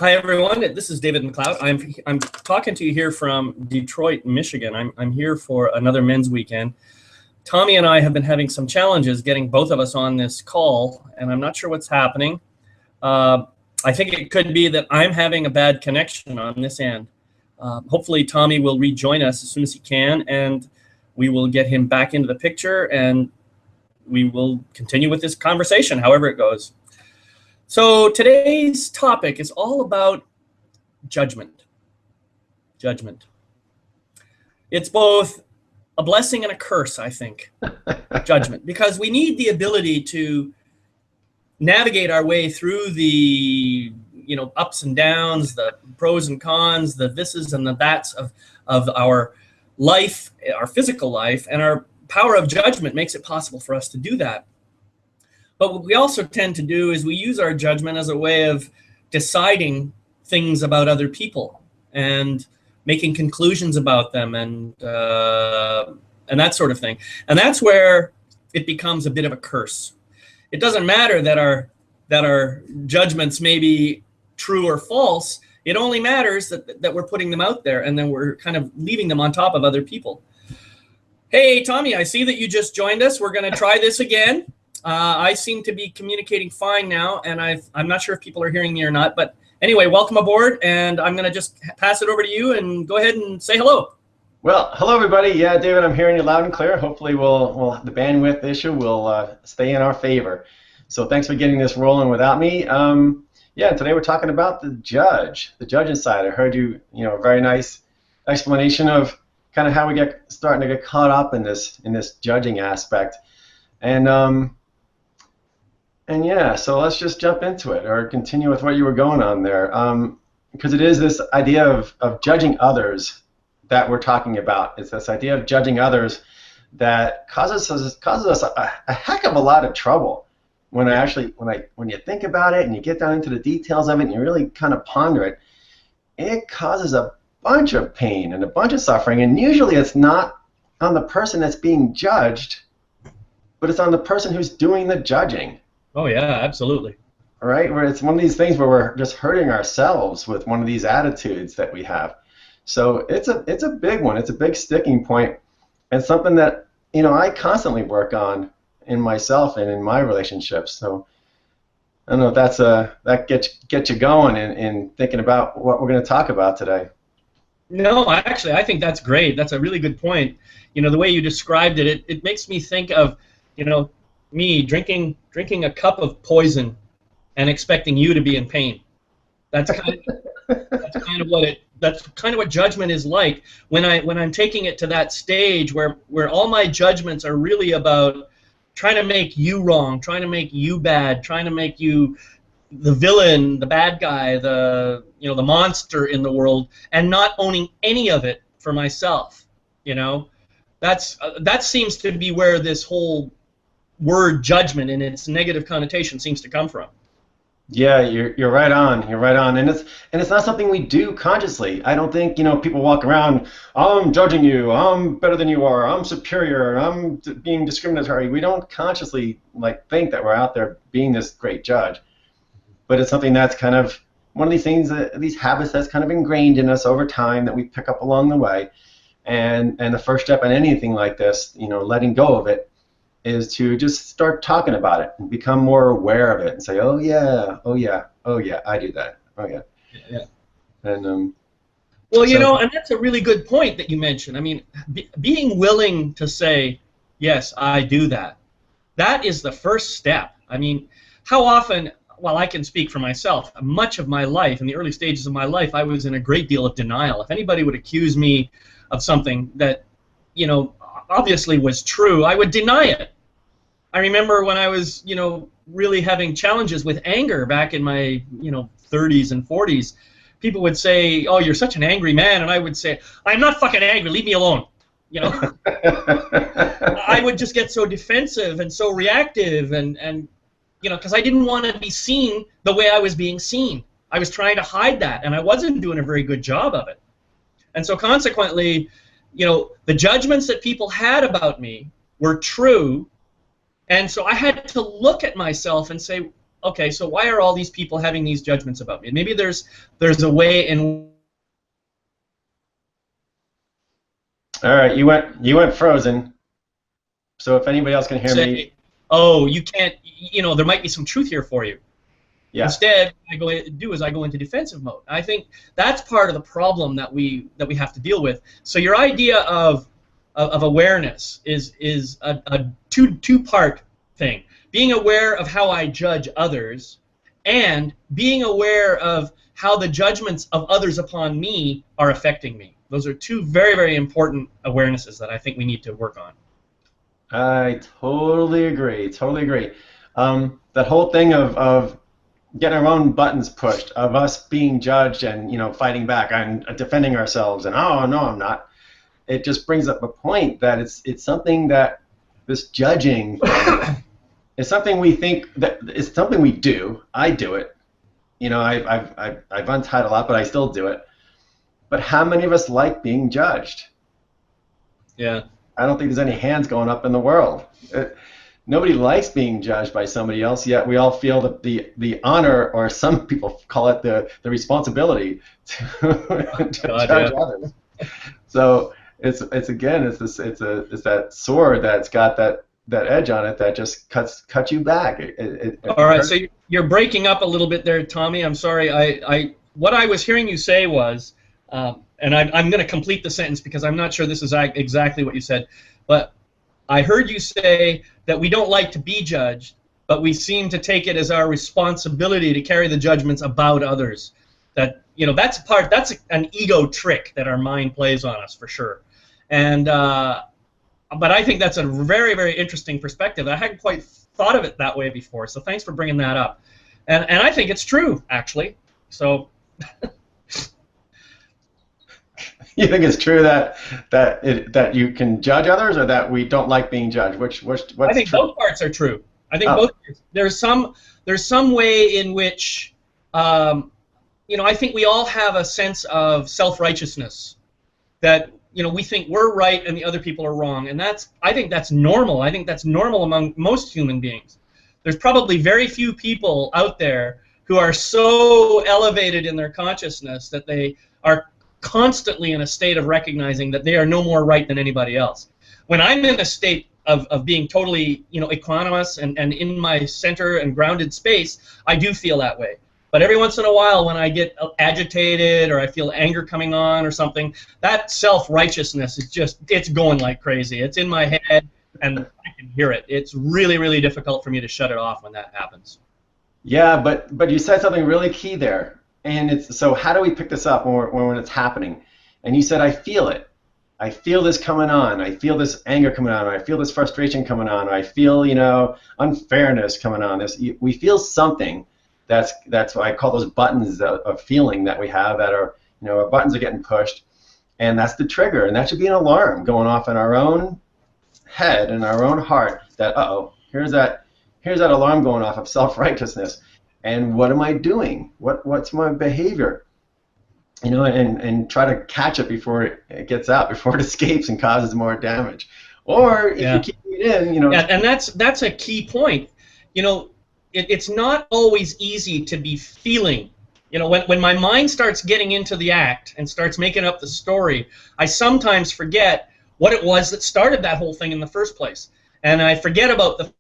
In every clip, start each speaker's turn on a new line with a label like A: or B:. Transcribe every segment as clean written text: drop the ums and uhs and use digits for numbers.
A: Hi everyone, this is David McLeod. I'm talking to you here from Detroit, Michigan. I'm here for another men's weekend. Tommy and I have been having some challenges getting both of us on this call, and I'm not sure what's happening. I think it could be that I'm having a bad connection on this end. Hopefully Tommy will rejoin us as soon as he can, and we will get him back into the picture, and we will continue with this conversation, however it goes. So today's topic is all about judgment. Judgment. It's both a blessing and a curse, I think, judgment, because we need the ability to navigate our way through the ups and downs, the pros and cons, the thises and the that's of our life, our physical life, and our power of judgment makes it possible for us to do that. But what we also tend to do is we use our judgment as a way of deciding things about other people and making conclusions about them and that sort of thing. And that's where it becomes a bit of a curse. It doesn't matter that our judgments may be true or false. It only matters that we're putting them out there and then we're kind of leaving them on top of other people. Hey, Tommy, I see that you just joined us. We're going to try this again. I seem to be communicating fine now, and I'm not sure if people are hearing me or not. But anyway, welcome aboard, and I'm going to just pass it over to you and go ahead and say hello.
B: Well, hello, everybody. Yeah, David, I'm hearing you loud and clear. Hopefully the bandwidth issue will stay in our favor. So thanks for getting this rolling without me. Yeah, today we're talking about the judge inside. I heard you, a very nice explanation of kind of how we starting to get caught up in this judging aspect. And yeah, so let's just jump into it or continue with what you were going on there. Because it is this idea of judging others that we're talking about. It's this idea of judging others that causes us a heck of a lot of trouble when you think about it and you get down into the details of it and you really kind of ponder it. It causes a bunch of pain and a bunch of suffering, and usually it's not on the person that's being judged, but it's on the person who's doing the judging.
A: Oh yeah, absolutely.
B: All right, where it's one of these things where we're just hurting ourselves with one of these attitudes that we have. So it's a big one. It's a big sticking point, and something that I constantly work on in myself and in my relationships. So I don't know if that gets you going in thinking about what we're going to talk about today.
A: No, actually, I think that's great. That's a really good point. The way you described it, it makes me think of me drinking a cup of poison and expecting you to be in pain. That's kind of what judgment is like when I'm taking it to that stage where all my judgments are really about trying to make you wrong, trying to make you bad, trying to make you the villain, the bad guy, the monster in the world, and not owning any of it for myself. That seems to be where this whole word judgment and its negative connotation seems to come from.
B: Yeah, you're right on. You're right on, and it's not something we do consciously. I don't think people walk around, I'm judging you, I'm better than you are, I'm superior, I'm being discriminatory. We don't consciously think that we're out there being this great judge, but it's something that's kind of one of these things, these habits that's kind of ingrained in us over time that we pick up along the way, and the first step in anything like this, letting go of it, is to just start talking about it and become more aware of it and say, oh yeah, I do that. Oh yeah.
A: Yeah.
B: And
A: and that's a really good point that you mentioned. I mean, being willing to say, yes, I do that. That is the first step. I mean, how often, well, I can speak for myself, much of my life, in the early stages of my life, I was in a great deal of denial. If anybody would accuse me of something that, obviously was true, I would deny it. I remember when I was, really having challenges with anger back in my, 30s and 40s, people would say, oh, you're such an angry man, and I would say, I'm not fucking angry, leave me alone. I would just get so defensive and so reactive and because I didn't want to be seen the way I was being seen. I was trying to hide that, and I wasn't doing a very good job of it. And so consequently, the judgments that people had about me were true, and so I had to look at myself and say, okay, so why are all these people having these judgments about me? Maybe there's a way in.
B: All right, you went frozen. So if anybody else can hear
A: Say,
B: me,
A: oh, you can't, there might be some truth here for you.
B: yeah.
A: Instead, I go into defensive mode. I think that's part of the problem that we have to deal with. So your idea of awareness is a two-part thing. Being aware of how I judge others, and being aware of how the judgments of others upon me are affecting me. Those are two very, very important awarenesses that I think we need to work on.
B: I totally agree. Totally agree. That whole thing of getting our own buttons pushed, of us being judged and fighting back and defending ourselves, and oh no, I'm not. It just brings up a point that it's something that this judging thing is something we think that it's something we do. I do it. I've untied a lot, but I still do it. But how many of us like being judged?
A: Yeah.
B: I don't think there's any hands going up in the world. Nobody likes being judged by somebody else, yet we all feel the honor, or some people call it the responsibility to judge others. So it's that sword that's got that edge on it that just cuts you back.
A: All right, so you're breaking up a little bit there, Tommy. I'm sorry. What I was hearing you say was, and I'm going to complete the sentence because I'm not sure this is exactly what you said, but I heard you say that we don't like to be judged, but we seem to take it as our responsibility to carry the judgments about others. That that's an ego trick that our mind plays on us for sure. And but I think that's a very, very interesting perspective. I hadn't quite thought of it that way before, so thanks for bringing that up. And I think it's true, actually. So.
B: You think it's true that you can judge others, or that we don't like being judged? What's
A: I think
B: true?
A: both parts are true. I think both. There's some way in which I think we all have a sense of self-righteousness, that we think we're right and the other people are wrong, and I think that's normal. I think that's normal among most human beings. There's probably very few people out there who are so elevated in their consciousness that they are constantly in a state of recognizing that they are no more right than anybody else. When I'm in a state of being totally equanimous and in my center and grounded space, I do feel that way. But every once in a while, when I get agitated or I feel anger coming on or something, that self-righteousness is it's going like crazy. It's in my head and I can hear it. It's really, really difficult for me to shut it off when that happens.
B: Yeah, but you said something really key there. And so how do we pick this up when it's happening? And you said, I feel it. I feel this coming on. I feel this anger coming on. Or I feel this frustration coming on. Or I feel, unfairness coming on. We feel something. That's what I call those buttons of feeling that we have that are, our buttons are getting pushed. And that's the trigger. And that should be an alarm going off in our own head and our own heart that, uh-oh, here's that alarm going off of self-righteousness. And what am I doing? What's my behavior? And try to catch it before it gets out, before it escapes and causes more damage. Or if you keep it in,
A: Yeah, and that's a key point. It's not always easy to be feeling. When my mind starts getting into the act and starts making up the story, I sometimes forget what it was that started that whole thing in the first place, and I forget about the.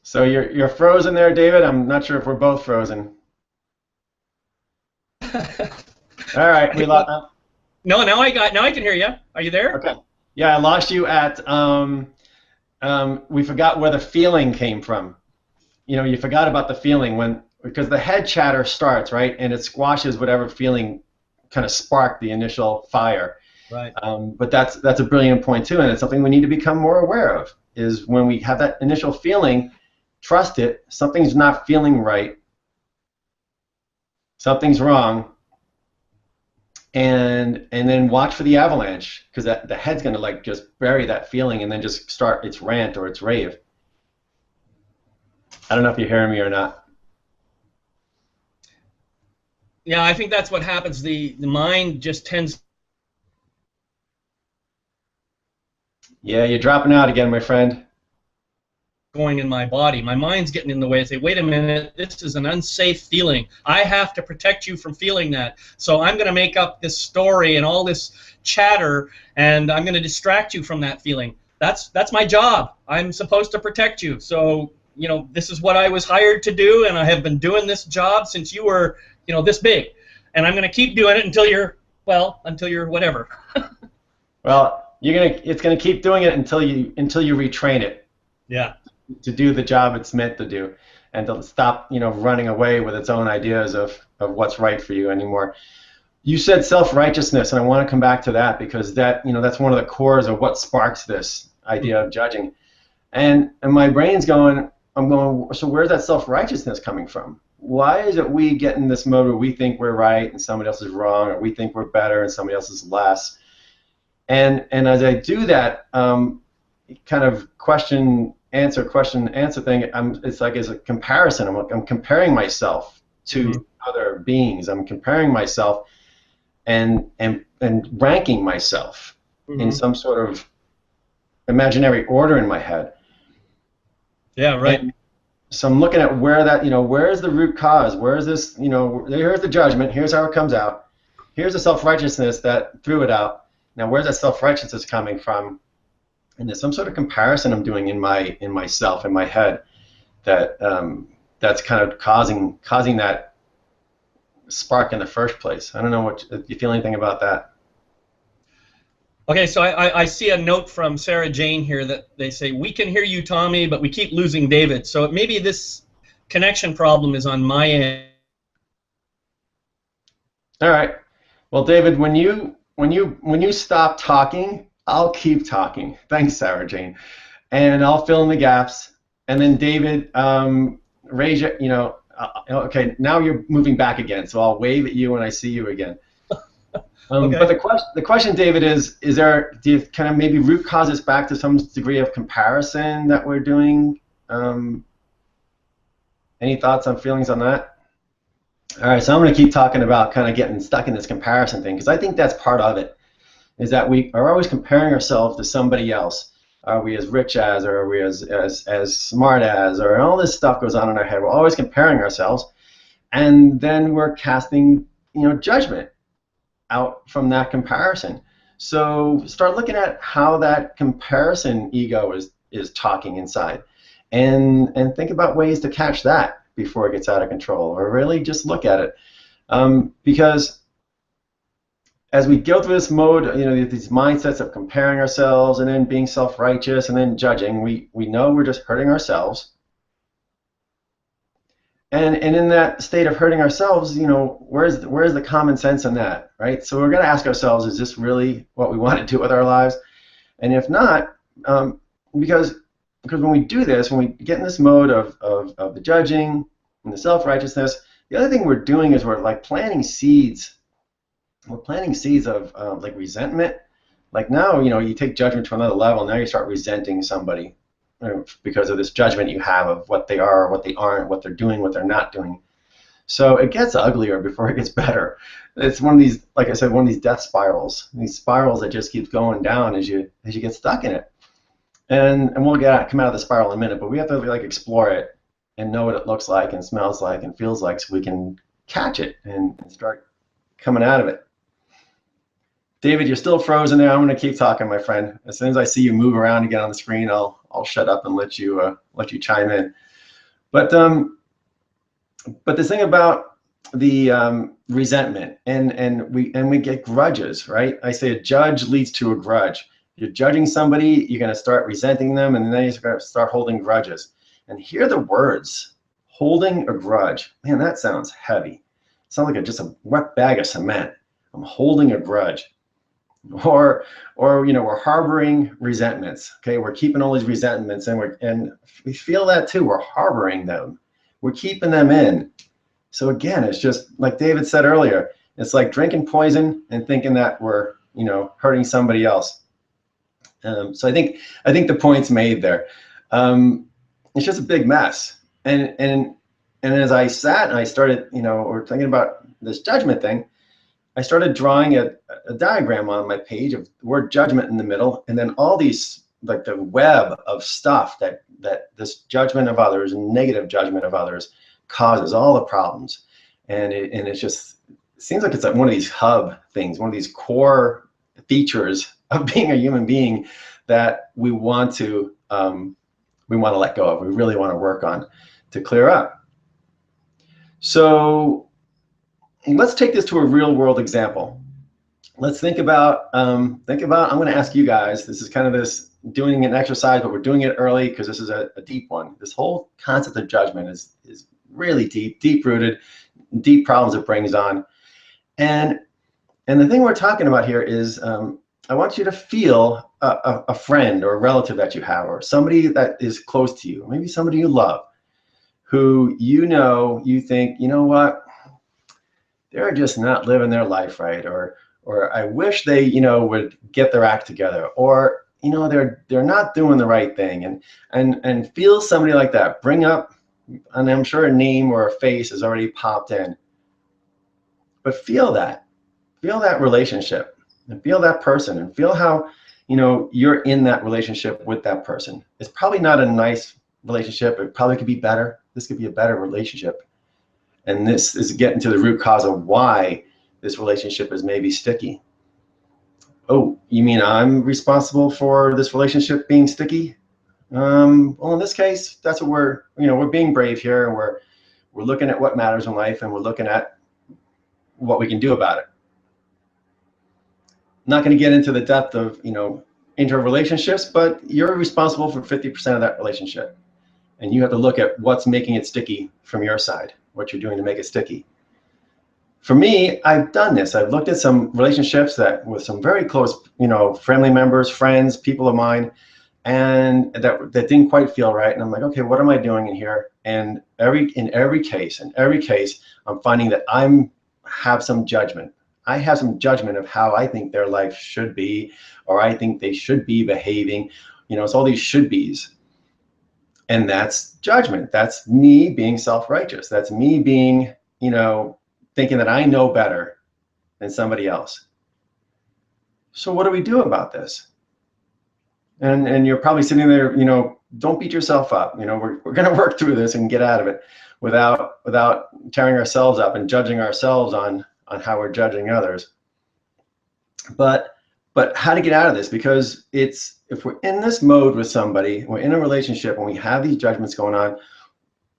B: So you're frozen there, David. I'm not sure if we're both frozen. All right, we lost.
A: No, now I can hear you. Are you there?
B: Okay. Yeah, I lost you at. We forgot where the feeling came from. You forgot about the feeling because the head chatter starts, right, and it squashes whatever feeling kind of sparked the initial fire.
A: Right.
B: But that's a brilliant point too, and it's something we need to become more aware of. Is when we have that initial feeling. Trust it. Something's not feeling right. Something's wrong. And then watch for the avalanche, because the head's going to just bury that feeling and then just start its rant or its rave. I don't know if you're hearing me or not.
A: Yeah, I think that's what happens. The mind just tends.
B: Yeah, you're dropping out again, my friend.
A: going in my body. My mind's getting in the way. I say, wait a minute, this is an unsafe feeling. I have to protect you from feeling that. So I'm going to make up this story and all this chatter, and I'm going to distract you from that feeling. That's my job. I'm supposed to protect you. So, you know, this is what I was hired to do, and I have been doing this job since you were, you know, this big. And I'm going to keep doing it until you're, well, until you're whatever.
B: Well, it's gonna keep doing it until you retrain it.
A: Yeah.
B: To do the job it's meant to do, and to stop, you know, running away with its own ideas of what's right for you anymore. You said self-righteousness, and I want to come back to that because that, you know, that's one of the cores of what sparks this idea of judging. And my brain's going, so where's that self-righteousness coming from? Why is it we get in this mode where we think we're right and somebody else is wrong, or we think we're better and somebody else is less? And as I do that kind of question answer thing, it's like as a comparison. I'm comparing myself to other beings. I'm comparing myself and ranking myself in some sort of imaginary order in my head.
A: Yeah, right.
B: And so I'm looking at where that, you know, where's the root cause? Where's this, you know, here's the judgment. Here's how it comes out. Here's the self-righteousness that threw it out. Now, where's that self-righteousness coming from? And there's some sort of comparison I'm doing in myself, in my head, that that's kind of causing that spark in the first place. I don't know what you feel anything about that.
A: Okay, so I see a note from Sarah Jane here that they say, we can hear you, Tommy, but we keep losing David. So maybe this connection problem is on my end. All
B: right. Well, David, when you stop talking, I'll keep talking. Thanks, Sarah Jane. And I'll fill in the gaps. And then David, raise your, you know, okay, now you're moving back again. So I'll wave at you when I see you again. Okay. But the question, David, do you kind of maybe root cause this back to some degree of comparison that we're doing? Any thoughts on feelings on that? All right, so I'm going to keep talking about kind of getting stuck in this comparison thing, because I think that's part of it, is that we are always comparing ourselves to somebody else. Are we as rich as, or are we as smart as, or all this stuff goes on in our head. We're always comparing ourselves, and then we're casting, you know, judgment out from that comparison. So start looking at how that comparison ego is talking inside, and think about ways to catch that before it gets out of control, or really just look at it. Because as we go through this mode, you know, these mindsets of comparing ourselves and then being self-righteous and then judging, we know we're just hurting ourselves. And in that state of hurting ourselves, you know, where's the common sense in that, right? So we're going to ask ourselves, is this really what we want to do with our lives? And if not, because when we do this, when we get in this mode of the judging and the self-righteousness, the other thing we're doing is we're like planting seeds. We're planting seeds of like resentment. Like now, you know, you take judgment to another level. Now you start resenting somebody because of this judgment you have of what they are, what they aren't, what they're doing, what they're not doing. So it gets uglier before it gets better. It's one of these, like I said, one of these death spirals. These spirals that just keeps going down as you get stuck in it. And we'll come out of the spiral in a minute, but we have to like explore it and know what it looks like and smells like and feels like, so we can catch it and start coming out of it. David, you're still frozen there. I'm going to keep talking, my friend. As soon as I see you move around again on the screen, I'll shut up and let you chime in. But the thing about the resentment and we get grudges, right? I say a judge leads to a grudge. You're judging somebody, you're going to start resenting them, and then you're going to start holding grudges. And hear the words, holding a grudge. Man, that sounds heavy. It sounds like just a wet bag of cement. I'm holding a grudge. Or you know, we're harboring resentments. Okay, we're keeping all these resentments, and we feel that too. We're harboring them. We're keeping them in. So again, it's just like David said earlier. It's like drinking poison and thinking that we're, you know, hurting somebody else. So I think the point's made there. It's just a big mess. And as I sat and I started, you know, or thinking about this judgment thing, I started drawing a diagram on my page of the word judgment in the middle, and then all these like the web of stuff that this judgment of others, negative judgment of others, causes all the problems. And it's just, it seems like it's like one of these hub things, one of these core features of being a human being that we want to let go of. We really want to work on to clear up. So let's take this to a real world example. Let's think about, I'm going to ask you guys, this is kind of this doing an exercise, but we're doing it early because this is a deep one. This whole concept of judgment is really deep rooted, deep problems it brings on. And the thing we're talking about here is, I want you to feel a friend or a relative that you have, or somebody that is close to you, maybe somebody you love, who you think, you know what, they're just not living their life right, or I wish they, would get their act together, or, they're not doing the right thing, and feel somebody like that. Bring up, and I'm sure a name or a face has already popped in, but feel that relationship, and feel that person, and feel how, you're in that relationship with that person. It's probably not a nice relationship. It probably could be better. This could be a better relationship. And this is getting to the root cause of why this relationship is maybe sticky. Oh, you mean I'm responsible for this relationship being sticky? Well, in this case, that's what we're being brave here, and we're looking at what matters in life, and we're looking at what we can do about it. Not going to get into the depth of, interrelationships, but you're responsible for 50% of that relationship. And you have to look at what's making it sticky from your side, what you're doing to make it sticky. For me, I've done this. I've looked at some relationships with some very close, family members, friends, people of mine, and that didn't quite feel right. And I'm like, okay, what am I doing in here? And in every case, I'm finding that I have some judgment. I have some judgment of how I think their life should be, or I think they should be behaving. It's all these should be's. And that's judgment. That's me being self-righteous. That's me being, thinking that I know better than somebody else. So what do we do about this? And you're probably sitting there, don't beat yourself up. We're going to work through this and get out of it without tearing ourselves up and judging ourselves on how we're judging others. But how to get out of this? Because if we're in this mode with somebody, we're in a relationship, and we have these judgments going on,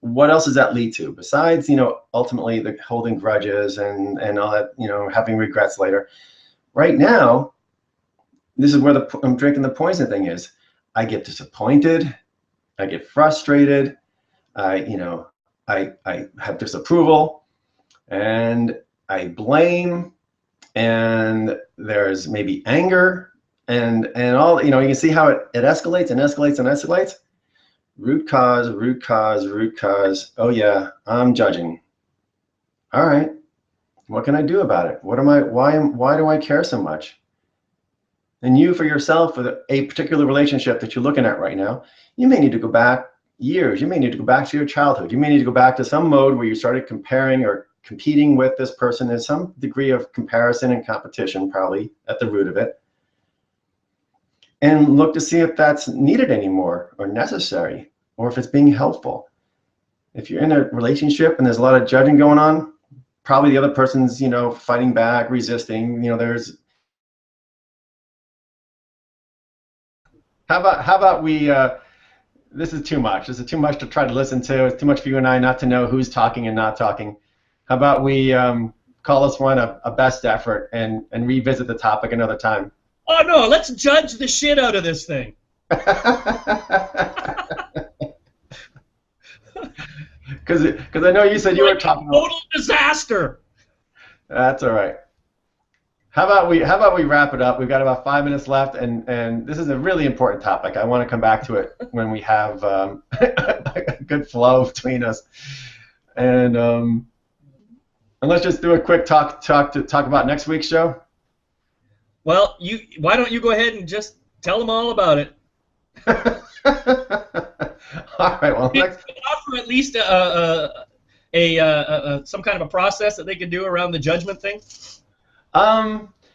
B: what else does that lead to besides, ultimately the holding grudges and all that, having regrets later? Right now, this is where I'm drinking the poison thing is. I get disappointed, I get frustrated, I have disapproval, and I blame, and there's maybe anger, and all, you can see how it escalates and escalates and escalates. Root cause. Oh yeah, I'm judging. All right, what can I do about it? Why do I care so much? And you, for yourself, with a particular relationship that you're looking at right now, you may need to go back years. You may need to go back to your childhood. You may need to go back to some mode where you started comparing or competing with this person. There's some degree of comparison and competition probably at the root of it. And look to see if that's needed anymore or necessary, or if it's being helpful. If you're in a relationship and there's a lot of judging going on, probably the other person's, fighting back, resisting. There's. How about we? This is too much. This is too much to try to listen to. It's too much for you and I not to know who's talking and not talking. How about we call this one a best effort and revisit the topic another time?
A: Oh no, let's judge the shit out of this thing.
B: Because I know you said you were talking about
A: total disaster.
B: That's all right. How about we wrap it up? We've got about 5 minutes left, and this is a really important topic. I want to come back to it when we have a good flow between us, and let's just do a quick talk about next week's show.
A: Well, why don't you go ahead and just tell them all about it?
B: All right. Well,
A: next. Offer at least some kind of a process that they could do around the judgment thing.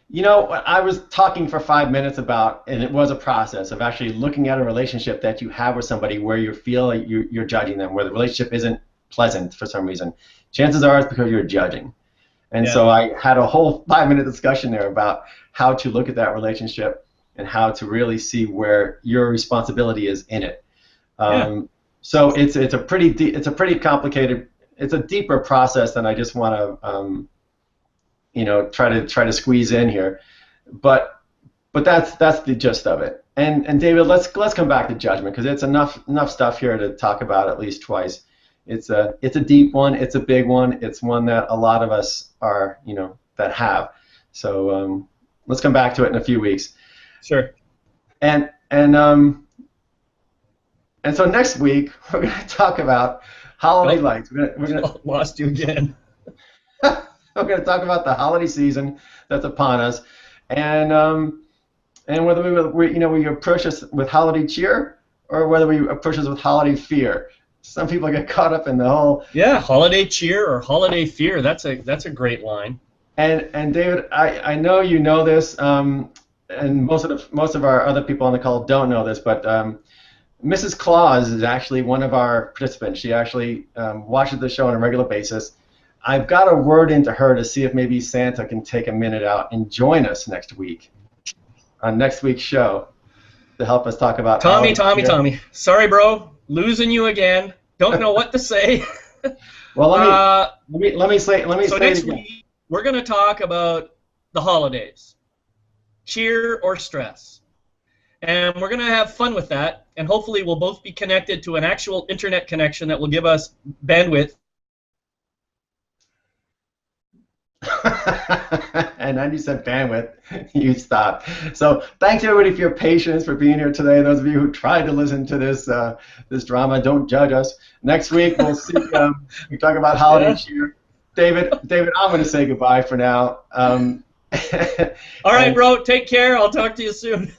B: You know, I was talking for 5 minutes about, and it was a process of actually looking at a relationship that you have with somebody where you feel like you're judging them, where the relationship isn't pleasant for some reason. Chances are it's because you're judging. And
A: Yeah.
B: so I had a whole 5 minute discussion there about how to look at that relationship and how to really see where your responsibility is in it.
A: Yeah.
B: So it's a pretty complicated, it's a deeper process than I just want to try to squeeze in here, but that's the gist of it. And David, let's come back to judgment because it's enough stuff here to talk about at least twice. It's a deep one. It's a big one. It's one that a lot of us are that have. So let's come back to it in a few weeks.
A: Sure.
B: And so next week we're going to talk about holiday lights. We're gonna
A: lost you again.
B: We're going to talk about the holiday season that's upon us, and whether we approach this with holiday cheer or whether we approach this with holiday fear. Some people get caught up in the whole
A: holiday cheer or holiday fear. That's a great line.
B: And David, I know you know this, and most of our other people on the call don't know this, but Mrs. Claus is actually one of our participants. She actually watches the show on a regular basis. I've got a word into her to see if maybe Santa can take a minute out and join us next week on next week's show to help us talk about
A: Tommy. Sorry, bro. Losing you again. Don't know what to say.
B: Well, let me say
A: next week we're going to talk about the holidays, cheer or stress, and we're going to have fun with that. And hopefully we'll both be connected to an actual internet connection that will give us bandwidth.
B: And then you said bandwidth, you stopped. So thanks everybody for your patience, for being here today. Those of you who tried to listen to this drama, don't judge us. Next week we'll see. We talk about holiday cheer. David, I'm going to say goodbye for now. All
A: right, bro. Take care. I'll talk to you soon.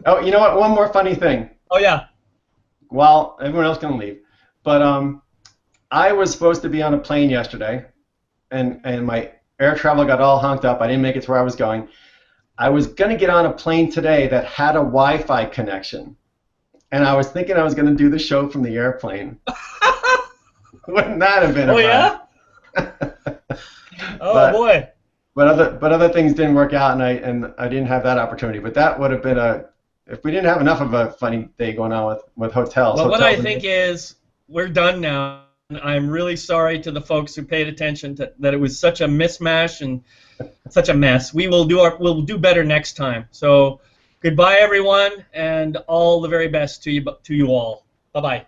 B: Oh, you know what? One more funny thing.
A: Oh yeah.
B: Well, everyone else can leave, but I was supposed to be on a plane yesterday, and my air travel got all honked up. I didn't make it to where I was going. I was going to get on a plane today that had a Wi-Fi connection, and I was thinking I was going to do the show from the airplane. Wouldn't that have been?
A: Oh yeah. Boy.
B: But other things didn't work out, and I didn't have that opportunity. But that would have been if we didn't have enough of a funny day going on with hotels.
A: Well, what I think is we're done now. I'm really sorry to the folks who paid attention that it was such a mismatch and such a mess. We'll do better next time. So goodbye everyone, and all the very best to you all. Bye-bye.